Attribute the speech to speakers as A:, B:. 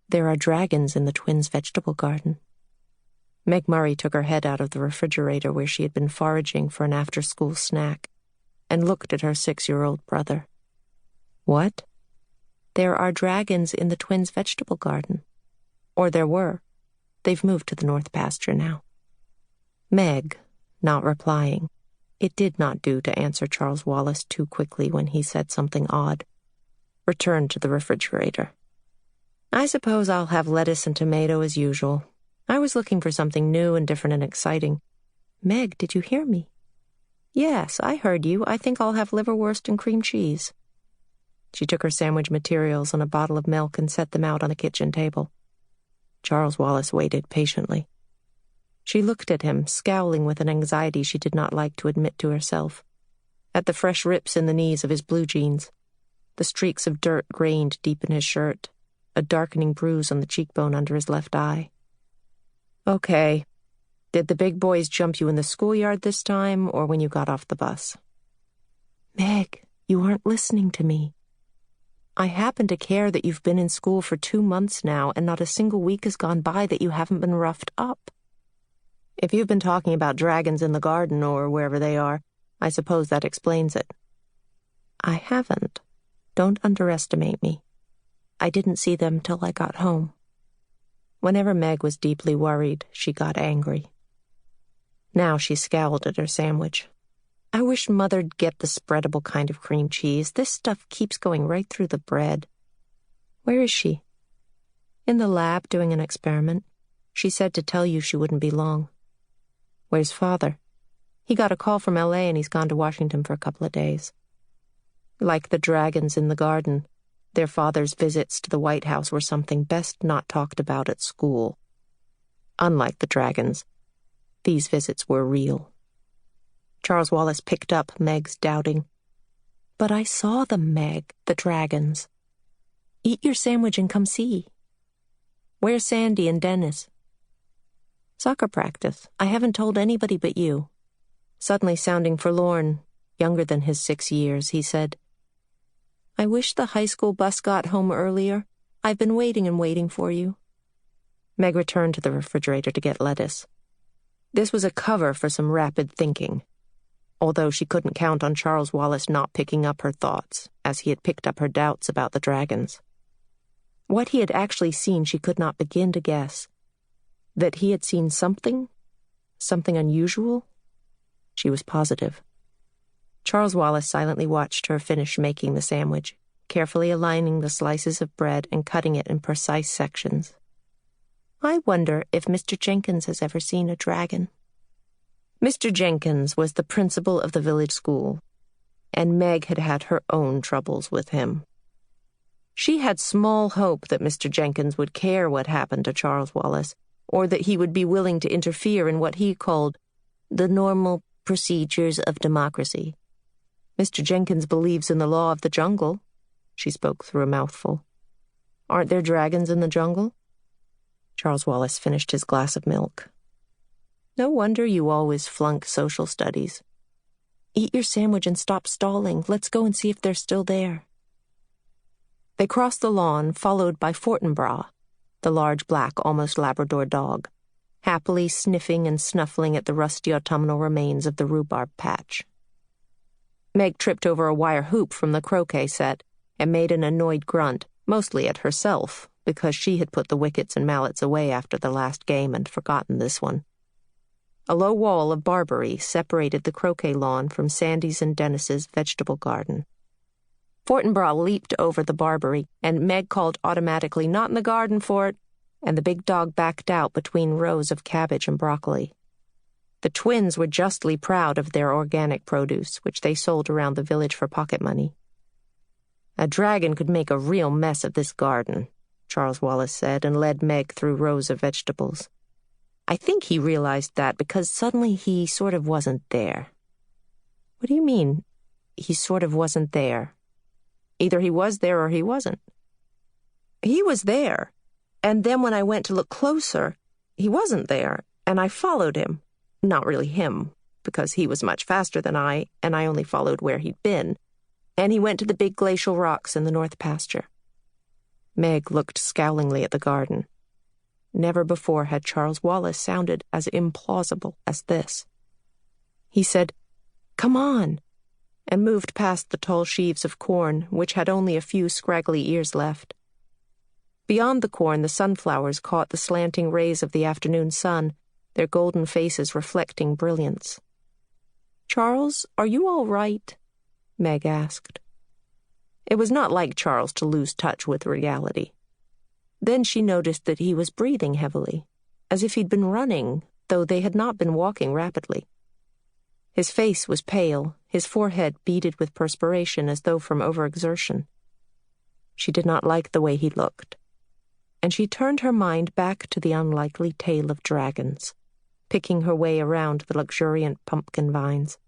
A: There are dragons in the twins' vegetable garden. Meg Murry took her head out of the refrigerator where she had been foraging for an after-school snack and looked at her 6-year-old brother. What? There are dragons in the twins' vegetable garden. Or there were. They've moved to the north pasture now. Meg, not replying. It did not do to answer Charles Wallace too quickly when he said something odd. Returned to the refrigerator. I suppose I'll have lettuce and tomato as usual. I was looking for something new and different and exciting. Meg, did you hear me? Yes, I heard you. I think I'll have liverwurst and cream cheese. She took her sandwich materials and a bottle of milk and set them out on the kitchen table. Charles Wallace waited patiently. She looked at him, scowling with an anxiety she did not like to admit to herself, at the fresh rips in the knees of his blue jeans, the streaks of dirt grained deep in his shirt, a darkening bruise on the cheekbone under his left eye. Okay. Did the big boys jump you in the schoolyard this time, or when you got off the bus? Meg, you aren't listening to me. I happen to care that you've been in school for 2 months now, and not a single week has gone by that you haven't been roughed up. If you've been talking about dragons in the garden or wherever they are, I suppose that explains it. I haven't. Don't underestimate me. I didn't see them till I got home. Whenever Meg was deeply worried, she got angry. Now she scowled at her sandwich. I wish Mother'd get the spreadable kind of cream cheese. This stuff keeps going right through the bread. Where is she? In the lab doing an experiment. She said to tell you she wouldn't be long. Where's Father? He got a call from L.A. and he's gone to Washington for a couple of days. Like the dragons in the garden, their father's visits to the White House were something best not talked about at school. Unlike the dragons, these visits were real. Charles Wallace picked up Meg's doubting. But I saw them, Meg, the dragons. Eat your sandwich and come see. Where's Sandy and Dennis? Soccer practice. I haven't told anybody but you. Suddenly sounding forlorn, younger than his 6 years, he said, I wish the high school bus got home earlier. I've been waiting and waiting for you. Meg returned to the refrigerator to get lettuce. This was a cover for some rapid thinking, although she couldn't count on Charles Wallace not picking up her thoughts, as he had picked up her doubts about the dragons. What he had actually seen she could not begin to guess. That he had seen something unusual? She was positive. Charles Wallace silently watched her finish making the sandwich, carefully aligning the slices of bread and cutting it in precise sections. I wonder if Mr. Jenkins has ever seen a dragon. Mr. Jenkins was the principal of the village school, and Meg had had her own troubles with him. She had small hope that Mr. Jenkins would care what happened to Charles Wallace, or that he would be willing to interfere in what he called the normal procedures of democracy. Mr. Jenkins believes in the law of the jungle. She spoke through a mouthful. Aren't there dragons in the jungle? Charles Wallace finished his glass of milk. No wonder you always flunk social studies. Eat your sandwich and stop stalling. Let's go and see if they're still there. They crossed the lawn, followed by Fortinbras, the large black, almost Labrador dog, happily sniffing and snuffling at the rusty autumnal remains of the rhubarb patch. Meg tripped over a wire hoop from the croquet set and made an annoyed grunt, mostly at herself, because she had put the wickets and mallets away after the last game and forgotten this one. A low wall of barberry separated the croquet lawn from Sandy's and Dennis's vegetable garden. Fortinbras leaped over the barberry, and Meg called automatically, "Not in the garden, Fort," and the big dog backed out between rows of cabbage and broccoli. The twins were justly proud of their organic produce, which they sold around the village for pocket money. A dragon could make a real mess of this garden, Charles Wallace said, and led Meg through rows of vegetables. I think he realized that because suddenly he sort of wasn't there. What do you mean, he sort of wasn't there? Either he was there or he wasn't. He was there, and then when I went to look closer, he wasn't there, and I followed him. Not really him, because he was much faster than I, and I only followed where he'd been. And he went to the big glacial rocks in the north pasture. Meg looked scowlingly at the garden. Never before had Charles Wallace sounded as implausible as this. He said, "Come on," and moved past the tall sheaves of corn, which had only a few scraggly ears left. Beyond the corn, the sunflowers caught the slanting rays of the afternoon sun, their golden faces reflecting brilliance. "Charles, are you all right?" Meg asked. It was not like Charles to lose touch with reality. Then she noticed that he was breathing heavily, as if he'd been running, though they had not been walking rapidly. His face was pale, his forehead beaded with perspiration as though from overexertion. She did not like the way he looked, and she turned her mind back to the unlikely tale of dragons, picking her way around the luxuriant pumpkin vines.